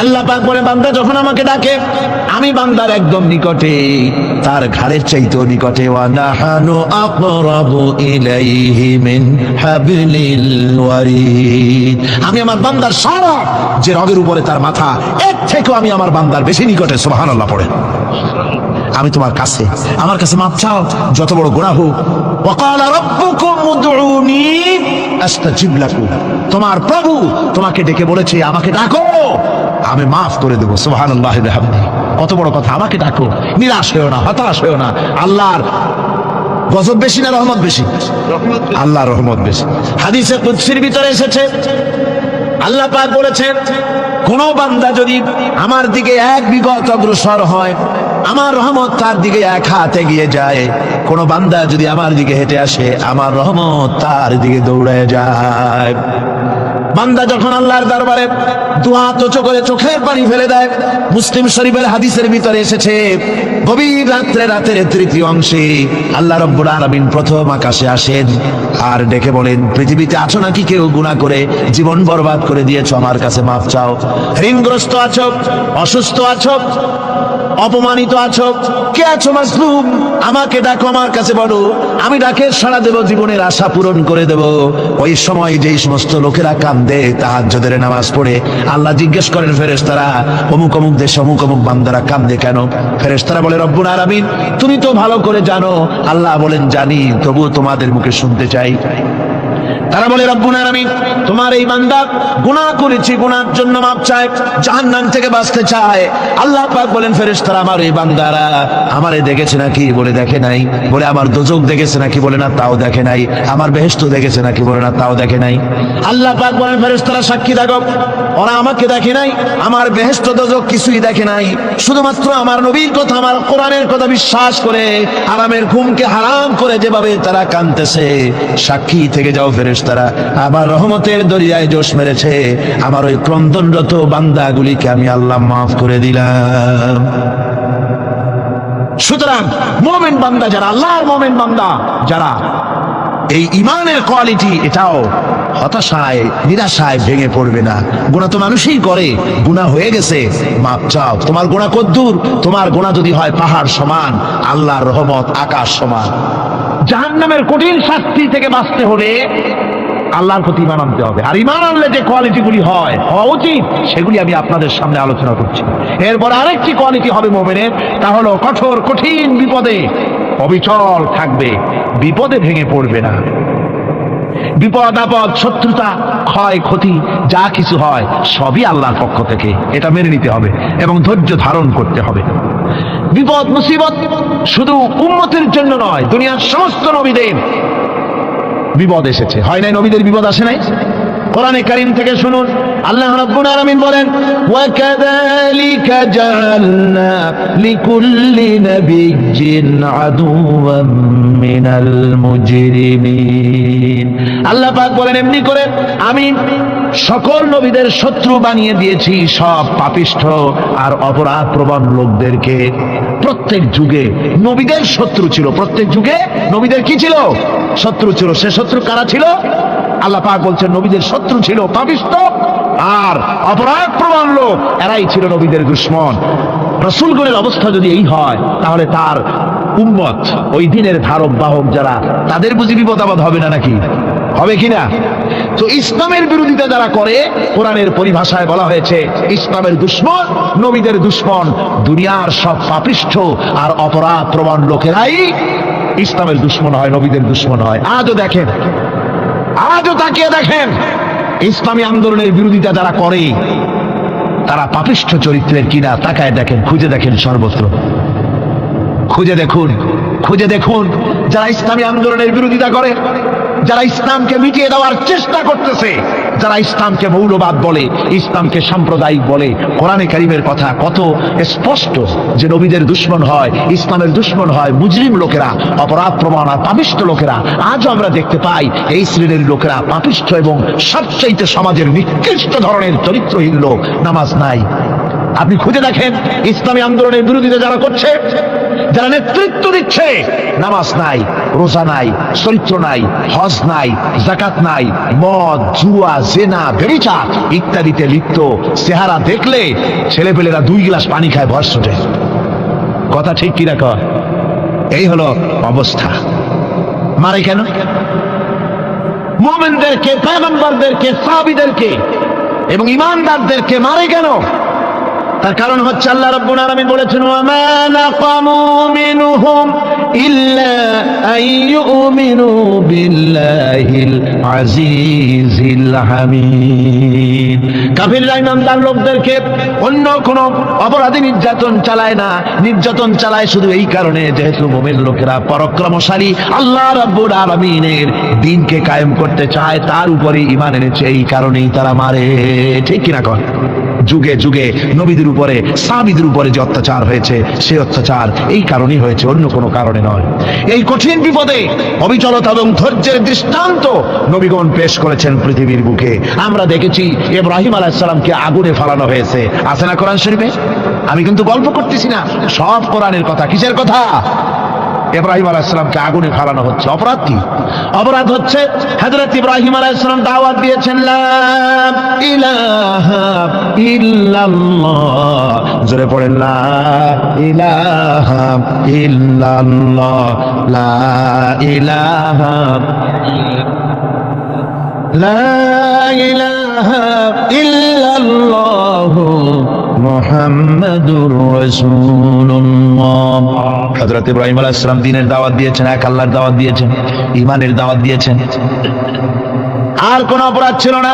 আল্লাহ পাক বলে বান্দা যখন আমাকে ডাকে আমি বান্দার একদম নিকটে, তার ঘাড়ের চাইতেও নিকটে। ওয়া নাহানু আকরাবু ইলাইহি মিন হাবলিল ওয়ারিদ। আমি আমার বান্দার সারা যে রগের উপরে তার মাথা, এর থেকেও আমি আমার বান্দার বেশি নিকটে। সুবহানাল্লাহ পড়ে। আমি তোমার কাছে, আমার কাছে মাপ চাও, যত বড় গুনাহ হোক। ওয়া ক্বালা রাব্বুকুম উদউনি আস্তাজিব লাকুম। তোমার প্রভু তোমাকে ডেকে বলেছে আমাকে ডাকো, আমি মাফ করে দেবো। সুবহানাল্লাহি ওয়া বিহামদিহি। কত বড় কথা, আমাকে ডাকো, নিরাশ হয়েও না, হতাশ হয়েও না। আল্লাহর গজব বেশি না রহমত বেশি? আল্লাহর রহমত বেশি। হাদিসে কুদসির ভিতরে এসেছে, আল্লাহ পাক বলেছেন কোন বান্দা যদি আমার দিকে এক বিগত অগ্রসর হয়, আমার রহমত তার দিকে এক হাত এগিয়ে যায়। কোন বান্দা যদি আমার দিকে হেঁটে আসে, আমার রহমত তার দিকে দৌড়ে যায়। বান্দা যখন আল্লাহর দরবারে দুহাত উঁচু করে চোখের পানি ফেলে দেয়, মুসলিম শরীফের হাদিসের ভিতরে এসেছে গভীর রাত্রে, রাতের তৃতীয় অংশে আল্লাহ রাব্বুল আলামিন প্রথম আকাশে আসেন আর ডেকে বলেন, পৃথিবীতে আছো নাকি কেউ গুনাহ করে জীবন বরবাদ করে দিয়েছো? আমার কাছে মাফ চাও। ঋণগ্রস্ত আছো, অসুস্থ আছো, অপমানিত আছো, কে আছো মাসলুম, আমাকে ডাকো, আমার কাছে বলো, আমি ডাকে সাড়া দেব, জীবনের আশা পূরণ করে দেব। ওই সময় যেই সমস্ত লোকেরা কান্দে তাহাজ্জুদের নামাজ পড়ে, আল্লাহ জিজ্ঞেস করেন ফেরেশতারা, অমুক অমুক দেশে অমুক অমুক বান্দারা কান্দে কেন? ফেরেশতারা বলে, রব্বুল আলামিন তুমি তো ভালো করে জানো। আল্লাহ বলেন, জানি, তবুও তোমাদের মুখে শুনতে চাই। তারা বলে, রব্বুল আলামিন তোমার এই বান্দা গুনাহ করেছে, গুনার জন্য মাপ চায়, জাহান্নাম থেকে বাঁচতে চায়। আল্লাহ পাক বলেন, ফেরেশতারা আমার এই বান্দারা আমারে দেখেছে নাকি? বলে দেখে নাই। বলে আমার দোজখ দেখেছে নাকি? বলে না, তাও দেখে নাই। আমার বেহেশত দেখেছে নাকি? বলে না, তাও দেখে নাই। আল্লাহ পাক বলেন, ফেরেশতারা সাক্ষী থাকো, ওরা আমাকে দেখে নাই, আমার বেহেশত দোজখ কিছুই দেখে নাই, শুধুমাত্র আমার নবীর কথা, আমার কোরআনের কথা বিশ্বাস করে আরামের ঘুমকে হারাম করে যেভাবে তারা কাঁদতেছে, সাক্ষী থেকে যাও ফেরেশতারা, আমার রহমতের দরিয়ায় জোশ মেরেছে, আমার ওই ক্রন্দনরত বান্দাগুলিকে আমি আল্লাহ মাফ করে দিলাম। সুতরাং মুমিন বান্দা যারা, আল্লাহর মুমিন বান্দা যারা, এই ঈমানের কোয়ালিটি, এটাও হতাশায় নিরাশায় ভেঙে পড়বে না। গুনাহ তো মানুষই করে, গুনাহ হয়ে গেছে, মাপ চাও। তোমার গুনাহ কদ্দুর? তোমার গুনাহ যদি হয় পাহাড় সমান, আল্লাহর রহমত আকাশ সমান। জাহান্নামের কঠিন শাস্তি থেকে বাঁচতে হলে আল্লাহর প্রতি ঈমান আনতে হবে। আর ঈমান আনলে যে কোয়ালিটিগুলি হওয়া উচিত, সেগুলি আমি আপনাদের সামনে আলোচনা করছি। এরপর আরেকটি কোয়ালিটি হবে মুমিনের, তা হলো কঠোর কঠিন বিপদে অবিচল থাকবে, বিপদে ভেঙে পড়বে না। বিপদ আপদ, শত্রুতা, ক্ষয় ক্ষতি যা কিছু হয় সবই আল্লাহর পক্ষ থেকে, এটা মেনে নিতে হবে এবং ধৈর্য ধারণ করতে হবে। বিপদ মুসিবত শুধু উম্মতের জন্য নয়, দুনিয়ার সমস্ত নবীদের বিপদ এসেছে, হয় নাই? নবীদের বিপদ আসে নাই? কোরআনে কারীম থেকে শুনুন, আল্লাহ রাব্বুল আলামিন বলেন, ওয়া কাযালিকা জাআলনা লিকুল্লি নাবিয়্যিন আদুওয়াম মিনাল মুজরিমিন। আল্লাহ পাক বলেন, এমনি করে আমি সকল নবীদের শত্রু বানিয়ে দিয়েছি, সব পাপিষ্ঠ আর অপরাধ প্রবণ লোকদেরকে। প্রত্যেক যুগে নবীদের শত্রু ছিল, প্রত্যেক যুগে নবীদের কি ছিল? শত্রু ছিল। সে শত্রু কারা ছিল? আল্লাহ পাক বলছেন নবীদের শত্রু ছিল পাপিষ্ঠ আর অপরাধ প্রবণ লোক, এরাই ছিল নবীদের দুশমন। রাসূলগণের অবস্থা যদি এই হয়, তাহলে তার উম্মত, ওই দিনের ধারক বাহক যারা, তাদের বুঝি বিপদ আপদ হবে না নাকি? হবে কিনা? তো ইসলামের বিরোধিতা যারা করে, কোরআনের পরিভাষায় বলা হয়েছে ইসলামের দুশমন, নবীদের দুশমন। দুনিয়ার সব পাপিষ্ঠ আর অপরাধ প্রবণ লোকেরাই ইসলামের দুশমন হয়, নবীদের দুশমন হয়। আজও দেখেন, আজও তাকিয়ে দেখেন, ইসলামী আন্দোলনের বিরোধিতা যারা করে তারা পাপিষ্ঠ চরিত্রের কিনা, তাকায় দেখেন, খুঁজে দেখেন, সর্বত্র খুঁজে দেখুন, খুঁজে দেখুন। যারা ইসলামী আন্দোলনের বিরোধিতা করে, যারা ইসলামকে মিটিয়ে দেওয়ার চেষ্টা করতেছে, যারা ইসলামকে মৌলবাদ বলে, ইসলামকে সাম্প্রদায়িক বলে, কোরআনে কারীমের কথা কত স্পষ্ট যে নবীদের দুশমন হয়, ইসলামের দুশমন হয় মুজরিম লোকেরা, অপরাধ প্রবণ আর পাপিষ্ঠ লোকেরা। আজও আমরা দেখতে পাই এই শ্রেণীর লোকেরা পাপিষ্ঠ এবং সবচাইতে সমাজের নিকৃষ্ট ধরনের চরিত্রহীন লোক, নামাজ নাই। আপনি খুঁজে দেখেন ইসলামী আন্দোলনের বিরোধিতা যারা করছে, যারা নেতৃত্ব দিচ্ছে, নামাজ নাই, রোজা নাই, চরিত্র নাই, হজ নাই, যাকাত নাই, মদ, জুয়া, জেনা, ব্যভিচার ইত্যাদিতে লিপ্ত। চেহারা দেখলে ছেলেপেলেরা 2 গ্লাস পানি খায়, ভর ওঠে। কথা ঠিক কি রাখ? এই হলো অবস্থা। মারে কেন? মুমিনদেরকে, পয়গম্বরদেরকে, সাহাবীদেরকে এবং ঈমানদারদেরকে মারে কেন? তার কারণ হচ্ছে আল্লাহ রাব্বুল আলামিন বলেছেন, ওয়া মা নাকামু মিনহুম ইল্লা আইয়ুমিনু বিল্লাহিল আজিজিল হামিদ। কাফিররা ঈমানদার লোকদেরকে অন্য কোনো অপরাধী নির্যাতন চালায় না, নির্যাতন চালায় শুধু এই কারণে যেহেতু মুমিন লোকেরা পরাক্রমশালী, আল্লাহ রাব্বুল আলামিনের দ্বীনকে কায়েম করতে চায়, তার উপরে ঈমান এনেছে, এই কারণেই তারা মারে। ঠিক কিনা কর? যুগে যুগে নবীদের উপরে, সাহাবীদের উপরে যে অত্যাচার হয়েছে, সেই অত্যাচার এই কারণেই হয়েছে, অন্য কোনো কারণে নয়। এই কঠিন বিপদে অবিচলতা এবং ধৈর্যের দৃষ্টান্ত নবীগণ পেশ করেছেন পৃথিবীর বুকে। আমরা দেখেছি ইব্রাহিম আলাইহিস সালামকে আগুনে ফালানো হয়েছে, আছে না কোরআন শরীফে? আমি কিন্তু গল্প করতেছি না, সব কোরআনের কথা। কিসের কথা? ইব্রাহিম আলাইহিস সালামকে আগুনে ফালানো হচ্ছে। অপরাধ কি? অপরাধ হচ্ছে হযরত ইব্রাহিম আলাইহিস সালাম দাওয়াত দিয়েছেন, লা ইলাহা ইল্লাল্লাহ। জোরে পড়েন, লা ইলাহা ইল্লাল্লাহ, লা ইলাহা লা ইলাহা ইল্লাল্লাহ মুহাম্মাদুর রাসূলুল্লাহ। হযরত ইব্রাহিম আলাইহিস সালাম দ্বীনের দাওয়াত দিয়েছেন, এক আল্লাহর দাওয়াত দিয়েছেন, ঈমানের দাওয়াত দিয়েছেন। আর কোন অপরাধ ছিল না।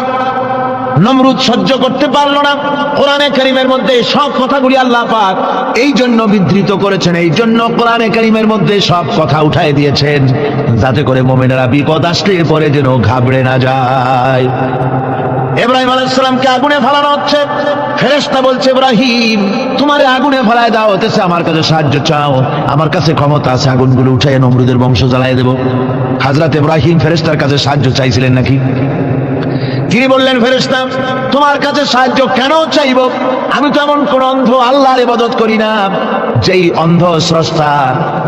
নমরুদ সহ্য করতে পারলো না। কোরআনে কারীমের মধ্যে সব কথাগুলি আল্লাহ পাক এই জন্য বিধৃত করেছেন, এই জন্য কোরআনে কারীমের মধ্যে সব কথা উঠায় দিয়েছেন, যাতে করে মুমিনেরা বিপদ আসলে পরে যেন ঘাবড়ে না যায়। ইব্রাহিম আলাইহিস সালামকে আগুনে ফেলানো হচ্ছে। ফেরেশতা বলছে, ইব্রাহিম তোমারে আগুনে ফেলায় দেওয়া হতেছে, আমার কাছে সাহায্য চাও, আমার কাছে ক্ষমতা আছে, আগুনগুলো উঠায় নমরুদের বংশ জ্বালায় দেব। হযরত ইব্রাহিম ফেরেশতার কাছে সাহায্য চাইছিলেন নাকি? তিনি বললেন, ফেরেশতা তোমার কাছে সাহায্য কেন চাইব? আমি তো এমন কোন অন্ধ আল্লাহর ইবাদত করি না যেই অন্ধ স্রষ্টা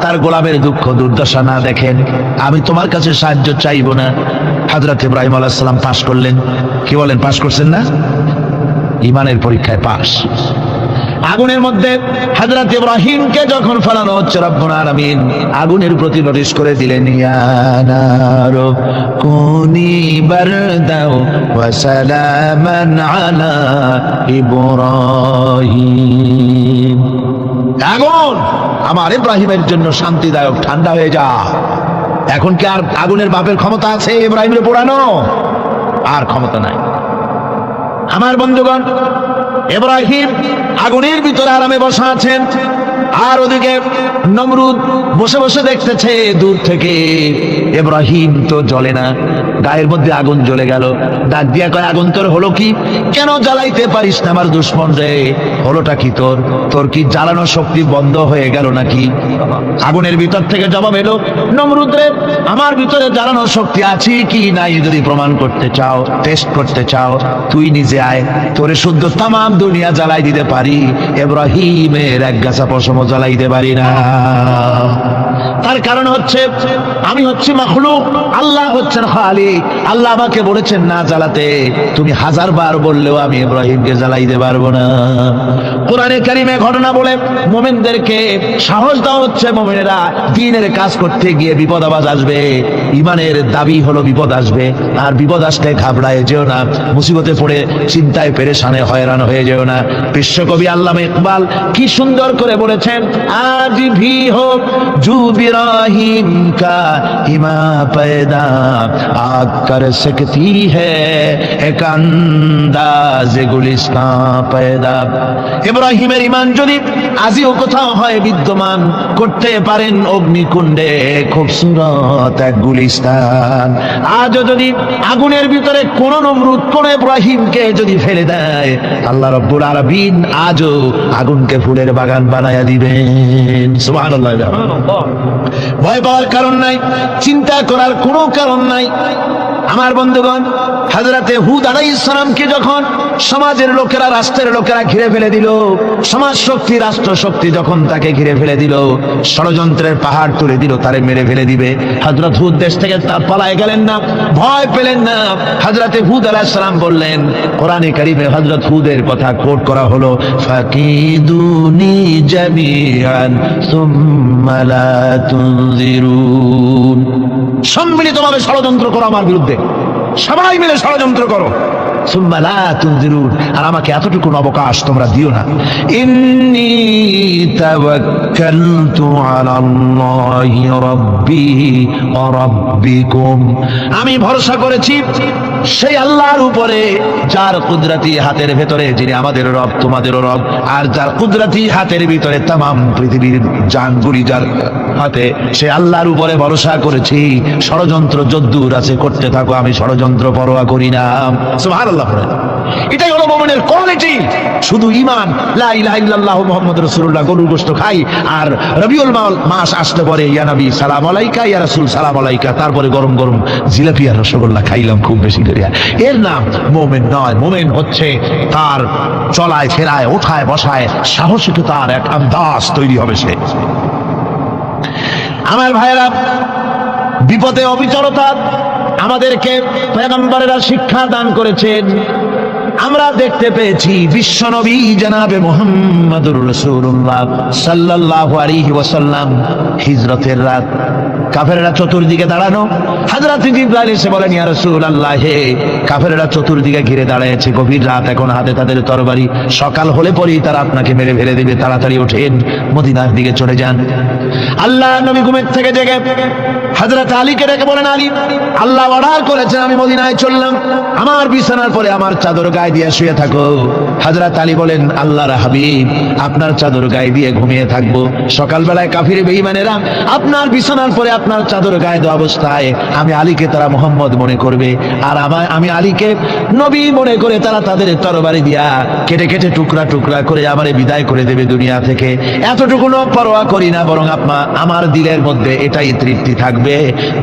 তার গোলামের দুঃখ দুর্দশা না দেখেন। আমি তোমার কাছে সাহায্য চাইব না। হযরত ইব্রাহিম আলাইহিস সালাম পাশ করলেন। কি বলেন, পাশ করছেন না? ঈমানের পরীক্ষায় পাশ। আগুনের মধ্যে হযরত ইব্রাহিমকে যখন ফেলানো হচ্ছে, রব্বুল আলামিন আগুনের প্রতি নোটিশ করে দিলেন, ইয়া নারু কুনি বারদাও ওয়া সালামান আলা ইব্রাহিম। আগুন আমার ইব্রাহিমের জন্য শান্তিদায়ক, ঠান্ডা হয়ে যা। এখন কি আর আগুনের বাপের ক্ষমতা আছে ইব্রাহিমের পোড়ানো? আর ক্ষমতা নাই। আমার বন্ধুগণ, ইব্রাহিম আগুনের ভিতরে আরামে বসা আছেন, আর ওদিকে নমরুদ বসে বসে দেখতেছে দূর থেকে। ইব্রাহিম তো জ্বলে না, গায়ের মধ্যে আগুন জ্বলে গেল। ডাক দিয়া কয়, আগুন তোর হলো কি? কেন জ্বালাইতে পারিস না আমার দুশ্মন রে? হলোটা কি তোর? তোর কি জ্বালানোর শক্তি বন্ধ হয়ে গেল নাকি? আগুনের ভিতর থেকে জবাব এলো, নমরুদ রে, আমার ভিতরে জ্বালানোর শক্তি আছে কি নাই যদি প্রমাণ করতে চাও, টেস্ট করতে চাও, তুই নিজে আয়, তোরে শুদ্ধ তামাম দুনিয়া জ্বালাই দিতে পারি, ইব্রাহিমের এক গাছা পশমও জ্বালাইতে পারি না। তার কারণ হচ্ছে আমি হচ্ছি মাখলুক, আল্লাহ হচ্ছেন খালিক। আল্লাহ আমাকে বলেছেন না জ্বালাতে, তুমি 1000 বার বললেও আমি ইব্রাহিমকে জ্বালাইতে পারবো না। কোরআনে কারীমে ঘটনা বলে মুমিনদেরকে সাহস দেওয়া হচ্ছে, মুমিনেরা দ্বীনের কাজ করতে গিয়ে বিপদ আবাজ আসবে, ঈমানের দাবি হলো বিপদ আসবে, আর বিপদ আসলে ঘাবড়ায় যেও না, মুসিবতে পড়ে চিন্তায় পেরেশানে হয়রান হয়ে যেও না। বিশ্বকবি আল্লামা ইকবাল কি সুন্দর করে বলেছেন, আজ ভি হোক জু ইব্রাহিম কা ইমা पैदा आग कर सकती है एक अंदाज गुलिस्तां पैदा। ইব্রাহিমের ঈমান যদি আজিও কোথাও হয় বিদ্যমান, করতে পারেন অগ্নিকুণ্ডে খুবসুরত এক গুলিস্তান। আজও যদি আগুনের ভিতরে কোন নমরুদ কোন ইব্রাহিমকে যদি ফেলে দেয়, আল্লাহ রাব্বুল আলামিন আজও আগুনকে ফুলের বাগান বানায়া দিবেন। সুবহানাল্লাহ। ভয় পাওয়ার কারণ নাই, চিন্তা করার কোনো কারণ নাই। আমার বন্ধুগণ, হযরতে হুদ আলাইহিস সালামকে যখন সমাজের লোকেরা, রাষ্ট্রের লোকেরা ঘিরে ফেলে দিল। সমাজ শক্তি, রাষ্ট্র শক্তি যখন তাকে ঘিরে ফেলে দিল, ষড়যন্ত্রের পাহাড় তুলে দিল, তারে মেরে ফেলে দিবে। হযরত হুদ দেশ থেকে পালায় গেলেন না, ভয় পেলেন না। হযরত হুদ আলাইহিস সালাম বললেন, কোরআনে কারীমে হযরত হুদের কথা কোট করা হলো, ফাকিদুনি জামিআন সুম্মা লা তুনজিরুন। সম্মিলিতভাবে ষড়যন্ত্র করো আমার বিরুদ্ধে, সবাই মিলে ষড়যন্ত্র করো, সুম্মা লা তুনজিরুন, আর আমাকে এতটুকু অবকাশ তোমরা দিও না। ইন্নী তাওয়াক্কালতু আলাল্লাহি রাব্বি ওয়া রাব্বিকুম, আমি ভরসা করেছি সেই আল্লাহর উপরে যার কুদরতি হাতের ভেতরে, যিনি আমাদের রব তোমাদেরও রব, আর যার কুদরতি হাতের ভিতরে তামাম পৃথিবীর জানগুলি যার হাতে, সে আল্লাহর উপরে ভরসা করেছি। ষড়যন্ত্র যদ্দূর আছে করতে থাকো, আমি ষড়যন্ত্র পরোয়া করি না। সুবহানাল্লাহ। এটাই হলো মুমিনের কোয়ালিটি। শুধু ঈমান, লা ইলাহা ইল্লাল্লাহু মুহাম্মাদুর রাসূলুল্লাহ, গরুর গোশত খাই, আর রবিউল মাস আসতে পরে ইয়া নবী সালাম আলাইকা, ইয়া রাসূল সালাম আলাইকা, তারপরে গরম গরম জিলাপি আর রসগোল্লা খাইলাম খুব বেশি করে, এর নাম মুমিন নয়। মুমিন হচ্ছে তার চলায় ফেরায়, ওঠায় বসায় সাহসিকতার এক আন্দাজ তৈরি হবে সে। আমার ভাইরা, বিপদে অবিচলতা আমাদেরকে পয়গম্বরেরা শিক্ষা দান করেছেন। আমরা দেখতে পেয়েছি বিশ্বনবী জনাবে মুহাম্মদুর রাসূলুল্লাহ সাল্লাল্লাহু আলাইহি ওয়াসাল্লাম হিজরতের রাত, কাফেররা চতুর্দিকে দাঁড়ানো, হযরত জিবরাইল এসে বলেন, ইয়া রাসূলুল্লাহ, হে কাফেররা চতুর্দিকে ঘিরে দাঁড়িয়েছে, গভীর রাত, এখন হাতে তাদের তরবারি, সকাল হলে পরেই তারা আপনাকে মেরে ফেলে দেবে, তাড়াতাড়ি ওঠেন, মদিনার দিকে চলে যান। আল্লাহ নবী ঘুমের থেকে জেগে হযরত আলীকে ডেকে বলেন, আলী, আল্লাহ অর্ডার করেছেন আমি মদিনায় চললাম, আমার বিছানার পরে আমার চাদর গায়ে দিয়ে শুয়ে থাকো। হযরত আলী বলেন, আল্লাহর হাবিব, আপনার চাদর গায়ে দিয়ে ঘুমিয়ে থাকবো, সকালবেলায় কাফির বেঈমানেরা আপনার বিছানার পরে আপনার চাদর গায়ে দেওয়া অবস্থায় আমি আলীকে তারা মুহাম্মদ মনে করবে, আর আমি আলীকে নবী মনে করে তারা তাদের তরবারি দিয়া কেটে কেটে টুকরা টুকরা করে আমারে বিদায় করে দেবে দুনিয়া থেকে। এতটুকুনো পরোয়া করি না, বরং আমার দিলের মধ্যে এটাই তৃপ্তি থাকবে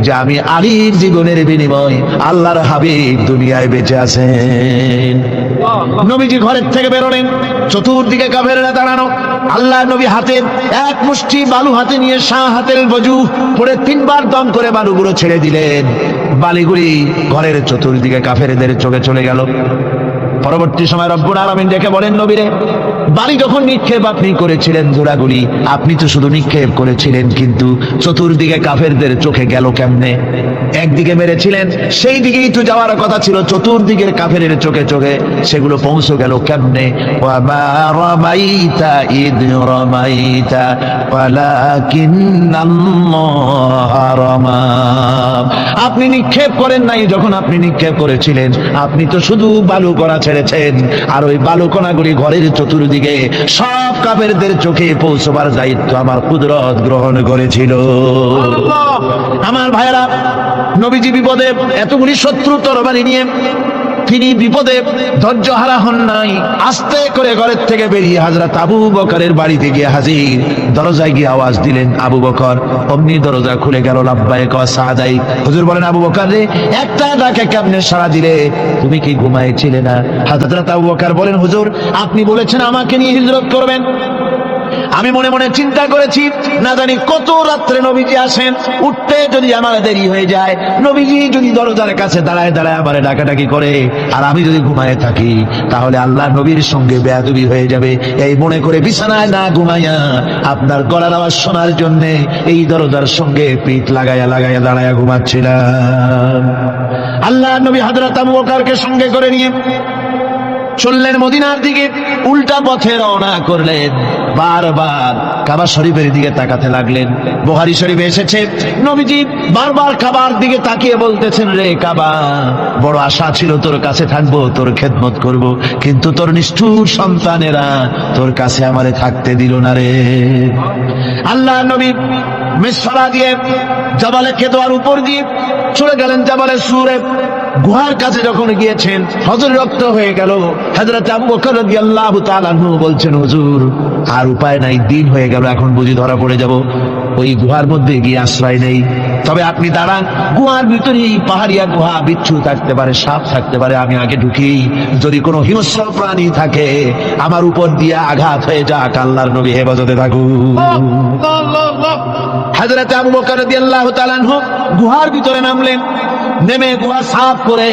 যে আমি আলীর জীবনের বিনিময় আল্লাহর হাবিব দুনিয়ায় বেঁচে আছেন। নবীজি ঘরের থেকে বেরোলেন, চতুর্দিকে কাফেররা দাঁড়ানো, আল্লাহ নবী হাতে এক মুষ্টি বালু হাতে নিয়ে শাহ হাতের বজু পড়ে তিনবার দম করে বালুগুলো ছেড়ে দিলেন। বালিগুলি ঘরের চতুর্দিকে কাফেরদের চোখে চলে গেল। পরবর্তী সময় রব্বুল আলামিন ডেকে বলেন, নবীরে, বালি যখন নিক্ষেপ আপনি করেছিলেন জোড়াগুলি, আপনি তো শুধু নিক্ষেপ করেছিলেন, কিন্তু চতুর্দিকে কাফেরদের চোখে গেল কেমনে? একদিকে মেরেছিলেন, সেই দিকেই তো যাওয়ার কথা ছিল, চতুর্দিকের কাফেরের চোখে চোখে সেগুলো পৌঁছে গেল কেমনে? ওয়ামা রামাইতা ইদ রামাইতা ওয়ালাকিন্নাল্লাহ রামা। আপনি নিক্ষেপ করেন নাই, যখন আপনি নিক্ষেপ করেছিলেন আপনি তো শুধু বালু কণা ছেড়েছেন, আর ওই বালু কণাগুলি ঘরের চতুর্দিকে সব কাফেরদের চোখে পৌঁছবার দায়িত্ব আমার কুদরত গ্রহণ করেছিল। আমার ভাইরা, নবীজি বিপদে, এতগুলি শত্রু তরবারি নিয়ে তিনি বিপদে ধৈর্য হারা হন নাই, আস্তে করে ঘরের থেকে বেরিয়ে হযরত আবু বকরের বাড়িতে গিয়ে হাজির। দরজায় গিয়ে আওয়াজ দিলেন, আবু বকর। অমনি দরজা খুলে গেল, লাব্বাইক ওয়া সাদাইক। হুজুর বলেন, আবু বকর রে, একটা ডাকে কেমনে সাড়া দিলে? তুমি কি ঘুমাইছিলে না? হযরত আবু বকর বলেন, হুজুর, আপনি বলেছেন আমাকে নিয়ে হিজরত করবেন, আমি মনে মনে চিন্তা করেছি, না জানি কত রাত্রে নবীজি আসেন, উঠতে যদি আমার দেরি হয়ে যায়, নবীজি যদি দরজার কাছে দাঁড়ায় দাঁড়ায় আমারে ডাকাডাকি করে, আর আমি যদি ঘুমায় থাকি, তাহলে আল্লাহ নবীর সঙ্গে বেয়াদবি হয়ে যাবে। এই মনে করে বিছানায় না ঘুমাইয়া আপনার গলার আওয়াজ শোনার জন্য এই দরজার সঙ্গে পিঠ লাগাইয়া লাগাইয়া দাঁড়াইয়া ঘুমাচ্ছিলাম। আল্লাহ নবী হযরত আবু বকরকে সঙ্গে করে নিয়ে চললেন মদিনার দিকে, উল্টা পথে রওনা করলেন। বারবার কাবা শরীফের দিকে তাকাতে লাগলেন। বুখারী শরীফে এসেছে, নবীজি বারবার কাবার দিকে তাকিয়ে বলতেছেন, রে কাবা, বড় আশা ছিল তোর কাছে থাকবো, তোর খেদমত করব, কিন্তু তোর নিষ্ঠুর সন্তানেরা তোর কাছে আমারে থাকতে দিল না রে। আল্লাহ নবী মিসফারা দিয়ে জাবালে কেদোয়ার উপর দিয়ে চলে গেলেন জাবালে সুরে। গুহার কাছে যখন গিয়েছেন, হযরত রক্ত হয়ে গেল। হযরত আবু বকর রাদিয়াল্লাহু তাআলা আনহু বলছেন, হুজুর, আর উপায় নাই, দিন হয়ে গেল, এখন বুঝি ধরা পড়ে যাব। ওই গুহার মধ্যে গিয়ে আশ্রয় নেই। তবে আপনি দাঁড়ান, গুহার ভিতরে পাহাড়িয়া গুহা, বিচ্ছু থাকতে পারে, সাপ থাকতে পারে, আমি আগে ঢুকি। যদি কোনো হিংস্র প্রাণী থাকে আমার উপর দিয়ে আঘাত হয়ে যাক, আল্লাহর নবী হেফাজতে থাকুন। হযরত আবু বকর রাদিয়াল্লাহু তাআলা আনহু গুহার ভিতরে নামলেন, নেমে গুহা সাফ করে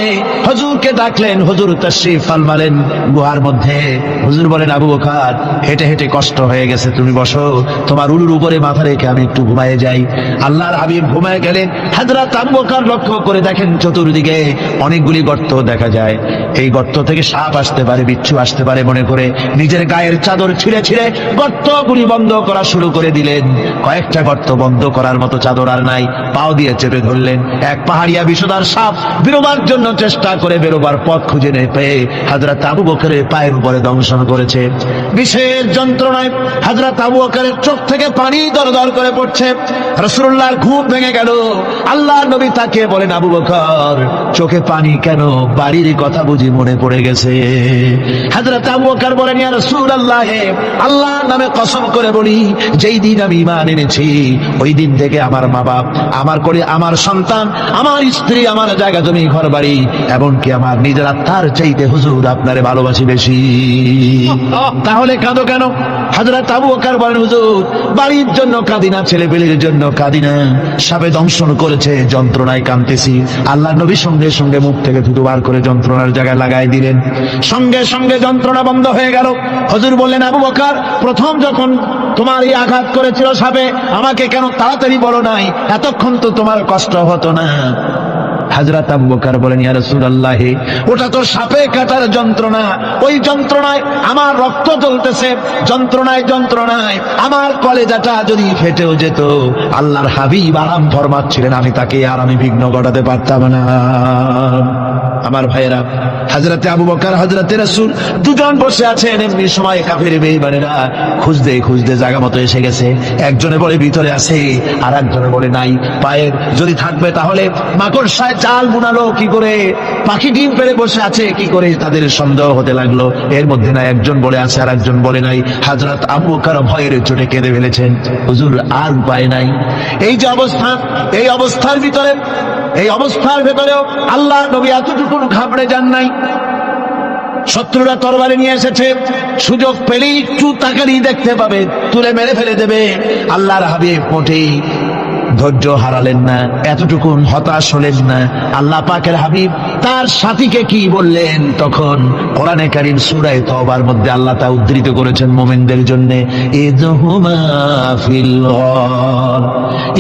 হুজুরকে ডাকলেন। হুজুর তাশরীফ ফরমালেন গুহার মধ্যে। হুজুর বলেন, আবু বকর, হেঁটে হেঁটে কষ্ট হয়ে গেছে, তুমি বসো, তোমার উলুর উপরে মাথা রেখে আমি একটু ঘুমায়ে যাই। আল্লাহর হাবিব ঘুমায় গেলেন। হযরত আবু বকর লক্ষ্য করে দেখেন চতুর্দিকে অনেকগুলি গর্ত দেখা যায়। এই গর্ত থেকে সাপ আসতে পারে, বিচ্ছু আসতে পারে মনে করে নিজের গায়ের চাদর ছিঁড়ে ছিঁড়ে গর্তগুলি বন্ধ করা শুরু করে দিলেন। কয়েকটা গর্ত বন্ধ করার মতো চাদর আর নাই, পাও দিয়ে চেপে ধরলেন। এক পাহাড়িয়া বিষধর সাপ বেরোবার জন্য চেষ্টা করে বেরোবার পথ খুঁজে না পেয়ে হযরত আবু বকরের পায়ের উপরে দংশন করেছে। বিশেষ যন্ত্রণায় হযরত আবু বকরের চোখ থেকে পানি দরদর করে পড়ছে। রাসূলুল্লাহর ঘুম ভেঙে গেল। আল্লাহর নবী তাকে বলেন, আবু বকর, চোখে পানি কেন? বাড়ির কথা বুঝি মনে পড়ে গেছে? হযরত আবু বকর বলেন, ইয়া রাসূলুল্লাহ, আল্লাহর নামে কসম করে বলি, যেই দিন আমি ঈমান এনেছি ওই দিন থেকে আমার মা বাপ, আমার কোলে আমার সন্তান, আমার স্ত্রী, আমার জায়গা জমি ঘর বাড়ি, এমনকি আমার নিজের আত্মার চাইতে হুজুর আপনারে ভালোবাসি বেশি। তাহলে কাঁদো কেন? হযরত আবু বকর বলেন, হুজুর, বাড়ির জন্য কাঁদি না, ছেলে পেলের জন্য কাঁদি না, সাপে দংশন করেছে, যন্ত্রণায় কাঁদতেছি। আল্লাহ নবী সঙ্গে সঙ্গে মুখ থেকে থুতু বার করে যন্ত্রণার জায়গায় লাগাই দিলেন। সঙ্গে সঙ্গে যন্ত্রণা বন্ধ হয়ে গেল। হুজুর বললেন, আবু বকর, প্রথম যখন তোমার এই আঘাত করেছিল সাপে, আমাকে কেন তাড়াতাড়ি বলো নাই? এতক্ষণ তো তোমার কষ্ট হতো না। হযরত আবু বকর বলেন, ইয়া রাসূলুল্লাহ, ওটা তো সাপে কাটার যন্ত্রণা, ওই যন্ত্রণায় আমার রক্ত জ্বলতেছে, যন্ত্রণায় যন্ত্রণায় আমার কলেজাটা যদি ফেটেও যেত। আল্লাহর হাবিব আরাম ফরমাচ্ছিলেন, আমি তাকে আর আমি বিঘ্ন ঘটাতে পারতাম না। আমার ভাইয়েরা, হযরতে আবু বকর, হযরতে রাসূল দুজন বসে আছেন। এমনি সময় কাফের বেঈমানেরা খুঁজতে খুঁজতে জায়গা মতো এসে গেছে। একজনে বলে ভিতরে আছে, আর একজনে বলে নাই। পায়ের যদি থাকবে তাহলে মাকড়সায় চাল বুনালো কি করে, পাখি ডিম পেড়ে বসে আছে কি করে, তাদের সন্দেহ হতে লাগলো। এর মধ্যে না একজন বলে আছে আর একজন বলে নাই। হযরত আবু বকর ভয়ের চোটে কেঁদে ফেলেছেন। হুজুর, আর উপায় নাই। এই যে অবস্থা, এই অবস্থার ভিতরে, এই অবস্থার ভেতরেও আল্লাহ নবী এতটুকু ঘাবড়ে যান নাই। শত্রুরা তরবারি নিয়ে এসেছে, সুযোগ পেলেই একটু তাকারি দেখতে পাবে, তুলে মেরে ফেলে দেবে। আল্লাহর হাবিব মোটেই ধৈর্য হারালেন না, এতটুকু হতাশ হলেন না। আল্লাহ পাকের হাবিব তার সাথীকে কি বললেন? তখন কোরআনে কারীম সূরা তওবার মধ্যে আল্লাহ তা উদ্ধৃত করেছেন মুমিনদের জন্য, ইযহুমা ফিল গার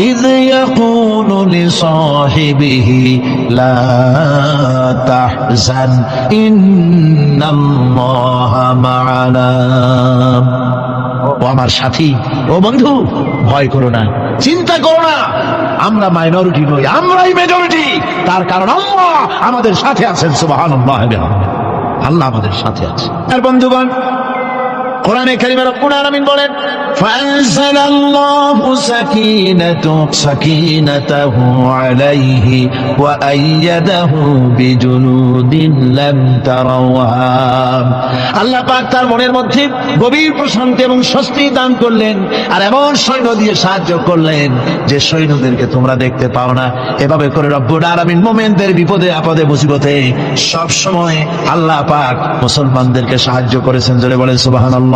ইয ইয়াকুলু লিসাহিবিহি লা তাহজান ইন্নাল্লাহা মা'ানা। ও আমার সাথী, ও বন্ধু, ভয় করো না, চিন্তা করো না, আমরা মাইনরিটি নই, আমরাই মেজরিটি। তার কারণ আল্লাহ আমাদের সাথে আছেন। সুবহানাল্লাহ, আল্লাহ আমাদের সাথে আছে। আর বন্ধুগণ, কোরআনে কারীমে রব্বুল আলামিন বলেন, ফাআনজালাল্লাহু সাকিনাতাহু আলাইহি ওয়া আইয়াদাহু বিজুনুদিন লাম তারাওহা। আল্লাহ পাক তার মনের মধ্যে গভীর প্রশান্তি এবং স্বস্তি দান করলেন, আর এমন সৈন্য দিয়ে সাহায্য করলেন যে সৈন্যদেরকে তোমরা দেখতে পাও না। এভাবে করে রব্বুল আলামিন মুমিনদের বিপদে আপদে মুসিবতে সব সময় আল্লাহ পাক মুসলমানদেরকে সাহায্য করেছেন। জোরে বলেন সুবহানাল্লাহ।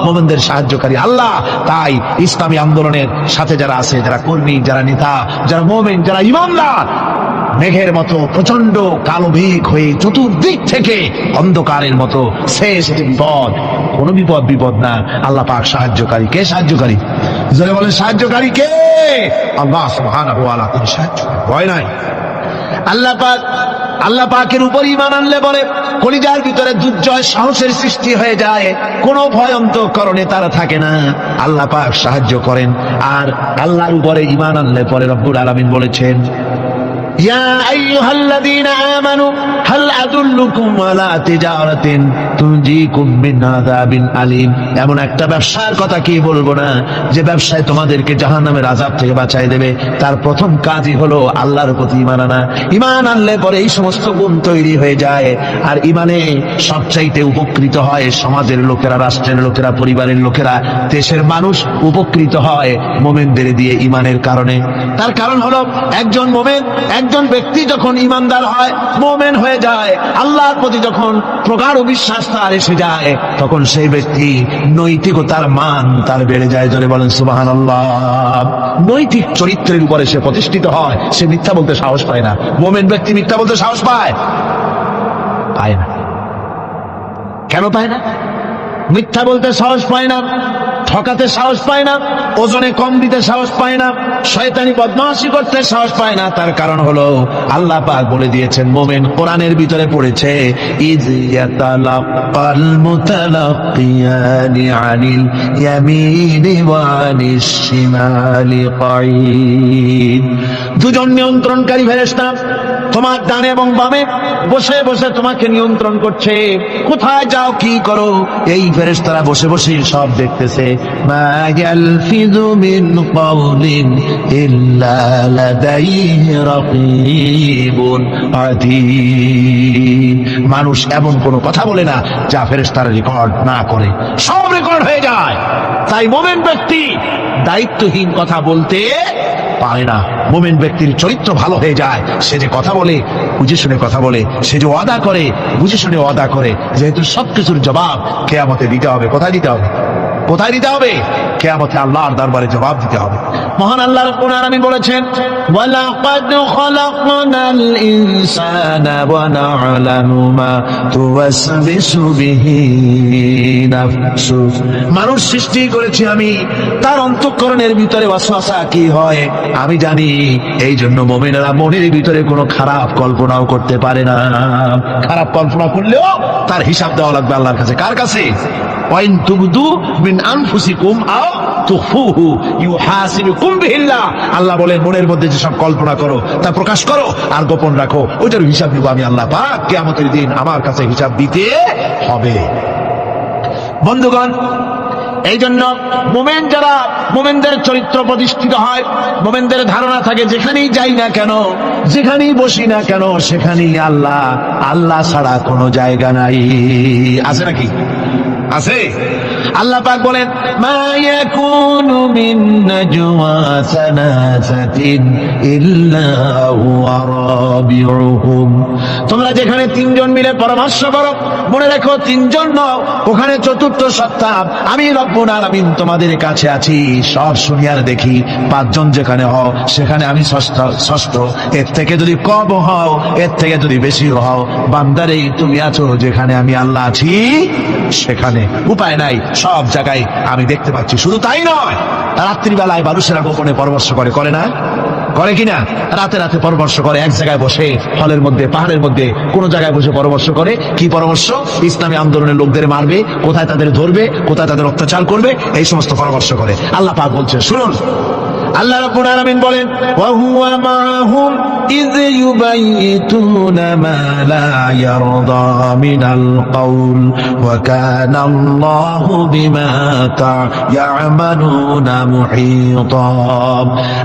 মুমিনদের সাহায্যকারী আল্লাহ। তাই ইসলামী আন্দোলনের সাথে যারা আছে, যারা কর্মী, যারা নেতা, যারা মুমিন, যারা ঈমানদার, মেঘের মতো প্রচন্ড কালো মেঘ হয়ে চতুর্দিক থেকে অন্ধকারের মতো শেষ বিপদ, কোন বিপদ না। আল্লাহ পাক সাহায্যকারী। কে সাহায্যকারী? যারা বলে সাহায্যকারী কে? আল্লাহ সুবহানাহু ওয়া তাআলা। তিনি সাহায্যকারী, ভয় নাই। আল্লাহ পাকের উপর ঈমান আনলে বলে কলিজার ভিতরে দুর্জয় সাহসের সৃষ্টি হয়ে যায়, কোনো ভয় অন্তঃকরণে তারা থাকে না। আল্লাহ পাক সাহায্য করেন। আর আল্লাহর উপরে ঈমান আনলে পরে রব্বুল আলামিন বলেছেন, ইয়া আইয়ুহাল্লাযীনা আমানু হাল আদুল্লুকুম আলা তিজারাতিন তুনজিকুম মিন আযাবিন আলীম। এমন একটা ব্যবসার কথা কি বলবো না, যে ব্যবসায় তোমাদেরকে জাহান্নামের আযাব থেকে বাঁচাই দেবে। তার প্রথম কাজই হলো আল্লাহর প্রতি ঈমান আনা। ঈমান আনলে পরে এই সমস্ত গুণ তৈরি হয়ে যায়। আর ঈমানে সবচাইতে উপকৃত হয় সমাজের লোকেরা, রাষ্ট্রের লোকেরা, পরিবারের লোকেরা, দেশের মানুষ উপকৃত হয় মুমিনদের দিয়ে ঈমানের কারণে। তার কারণ হলো একজন মুমিন, একজন ব্যক্তি যখন ঈমানদার হয়, মুমিন হয়ে যায়, আল্লাহর প্রতি যখন প্রগাঢ় বিশ্বাস তার এসে যায়, তখন সেই ব্যক্তি নৈতিকতার মান তার বেড়ে যায়। জোরে বলেন সুবহানাল্লাহ। নৈতিক চরিত্রের উপরে সে প্রতিষ্ঠিত হয়, সে মিথ্যা বলতে সাহস পায় না। মুমিন ব্যক্তি মিথ্যা বলতে সাহস পায়? পায় না। কেন পায় না? মিথ্যা বলতে সাহস পায় না, ঠকাতে সাহস পায় না, ওজনে কম দিতে সাহস পায় না, শয়তানি বদমাশি করতে সাহস পায় না। তার কারণ হলো আল্লাহ পাক বলে দিয়েছেন, মুমিন কোরআনের ভিতরে পড়েছে, ইয ইয়াতালাক্কাল মুতালাক্কিয়ানি আনিল ইয়ামিনি ওয়া আনিশ শিমালি কাঈদ। দুজন নিয়ন্ত্রণকারী ফেরেশতা তোমার ডানে এবং বামে বসে বসে তোমাকে নিয়ন্ত্রণ করছে। কোথায় যাও, কি করো, এই ফেরেশতারা বসে বসে সব দেখতেছে। মা ইয়ালফিযু মিন কাওলিন ইল্লা লাদাইহি রাকীবুন আতীদ। মানুষ এমন কোনো কথা বলে না যা ফেরেশতারা রেকর্ড না করে, সব রেকর্ড হয়ে যায়। তাই মুমিন ব্যক্তি দায়িত্বহীন কথা বলতে পারে না। মুমিন ব্যক্তির চরিত্র ভালো হয়ে যায়, সে যে কথা বলে বুঝে শুনে কথা বলে, সে যে ওয়াদা করে বুঝে শুনে ওয়াদা করে। যেহেতু সবকিছুর জবাব কিয়ামতে দিতে হবে। কোথায় দিতে হবে? কোথায় দিতে হবে? কিয়ামতে আল্লাহর দরবারে জবাব দিতে হবে। মহান আল্লাহ রাব্বুল আলামিন বলেছেন, ওয়ালাকাদ খালাকনাল ইনসানা ওয়া না'লামু মা তুওয়াসবিসু বিহি নাফসু। মানুষ সৃষ্টি করেছি আমি, তার অন্তঃকরণের ভিতরে ওয়াসওয়াসা কি হয় আমি জানি। এই জন্য মুমিনেরা মনের ভিতরে কোনো খারাপ কল্পনাও করতে পারে না। খারাপ কল্পনা করলেও তার হিসাব দেওয়া লাগবে আল্লাহর কাছে। কার কাছে? ওয়াইন তুবদু মিন আনফুসিকুম আও তুখফুহু ইউহাসিবুকুম বিহিল্লাহ। আল্লাহ বলেন, মনের মধ্যে যেসব কল্পনা করো তা প্রকাশ করো আর গোপন রাখো, ওইটার হিসাব দিব আমি আল্লাহ পাক। কিয়ামতের দিন আমার কাছে হিসাব দিতে হবে। বন্ধুগণ, এই জন্য মুমিন যারা, মুমিনদের চরিত্র প্রতিষ্ঠিত হয়, মুমিনদের ধারণা থাকে যেখানেই যাই না কেন, যেখানেই বসি না কেন, সেখানেই আল্লাহ, আল্লাহ ছাড়া কোনো জায়গা নাই। আছে নাকি? আছে। আল্লাহ পাক বলেন, মা ইয়াকুনু মিন নাজওয়া সালাসাতিন ইল্লা হুয়া রাবিউহুম। তোমরা যেখানে তিনজন মিলে পরামর্শ করো, মনে রেখো তিনজন নও, ওখানে চতুর্থ সত্তা আমি রব্বুল আলামিন তোমাদের কাছে আছি। সব শুনি আর দেখি, পাঁচজন যেখানে হও সেখানে আমি ষষ্ঠ। এর থেকে যদি কম হও, এর থেকে যদি বেশি হও, বান্দারে তুমি আছো যেখানে আমি আল্লাহ আছি সেখানে। উপায় নাই, সব জায়গায় আমি দেখতে পাচ্ছি। শুধু তাই নয়, রাত্রিবেলায় মানুষেরা গোপনে পরামর্শ করে, করে না? করে কিনা? রাতে রাতে পরামর্শ করে, এক জায়গায় বসে, হলের মধ্যে, পাহাড়ের মধ্যে, কোন জায়গায় বসে পরামর্শ করে। কি পরামর্শ? ইসলামী আন্দোলনের লোকদের মারবে, কোথায় তাদের ধরবে, কোথায় তাদের অত্যাচার করবে, এই সমস্ত পরামর্শ করে। আল্লাহ পাক বলছেন, শুনুন, আল্লাহ রাব্বুল আলামিন বলেন, ওয়া হুয়া মাআহুম ইয ইউবাইতুনা মা লা ইয়ারদা মিনাল কাউল ওয়া কানা আল্লাহু বিমা তা'মালুনা মুহীতা।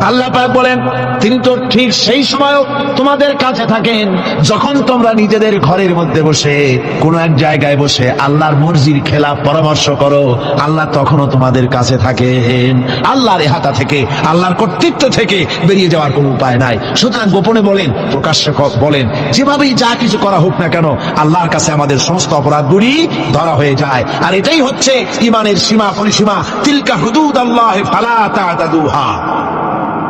আল্লাহ পাক বলেন, তিনি তো ঠিক সেই সময়ও তোমাদের কাছে থাকেন যখন তোমরা নিজেদের ঘরের মধ্যে বসে, কোন এক জায়গায় বসে আল্লাহর মর্জির খেলাফ পরামর্শ করো, আল্লাহ তখনও তোমাদের কাছে থাকেন। আল্লাহর ইহাতা থেকে, আল্লাহর কর্তৃত্ব থেকে বেরিয়ে যাওয়ার কোনো উপায় নাই। সুতরাং গোপনে বলেন, প্রকাশ্যে বলেন, যেভাবেই যা কিছু করা হোক না কেন, আল্লাহর কাছে আমাদের সমস্ত অপরাধগুলি ধরা হয়ে যায়। আর এটাই হচ্ছে ঈমানের সীমা পরিসীমা। তিলকা হুদুদাল্লাহ ফালা তা'তাদুহা।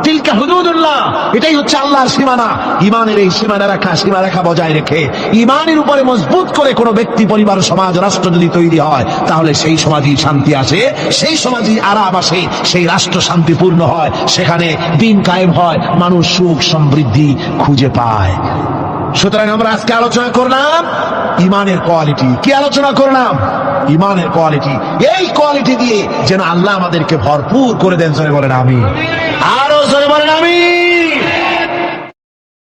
তিলকা হুদুদুল্লাহ, এটাই হচ্ছে আল্লাহর সীমানা। ঈমানের এই সীমারেখা বজায় রেখে ঈমানের উপরে মজবুত করে কোনো ব্যক্তি, পরিবার, সমাজ, রাষ্ট্র যদি তৈরি হয়, তাহলে সেই সমাজই শান্তি আসে, সেই সমাজই আরাম আসে, সেই রাষ্ট্র শান্তিপূর্ণ হয়, সেখানে দিন কায়েম হয়, মানুষ সুখ সমৃদ্ধি খুঁজে পায়। সুতরাং আমরা আজকে আলোচনা করলাম ঈমানের কোয়ালিটি। কি আলোচনা করলাম? ঈমানের কোয়ালিটি। এই কোয়ালিটি দিয়ে যেন আল্লাহ আমাদেরকে ভরপুর করে দেন। জোরে বলেন আমিন। আরো জোরে বলেন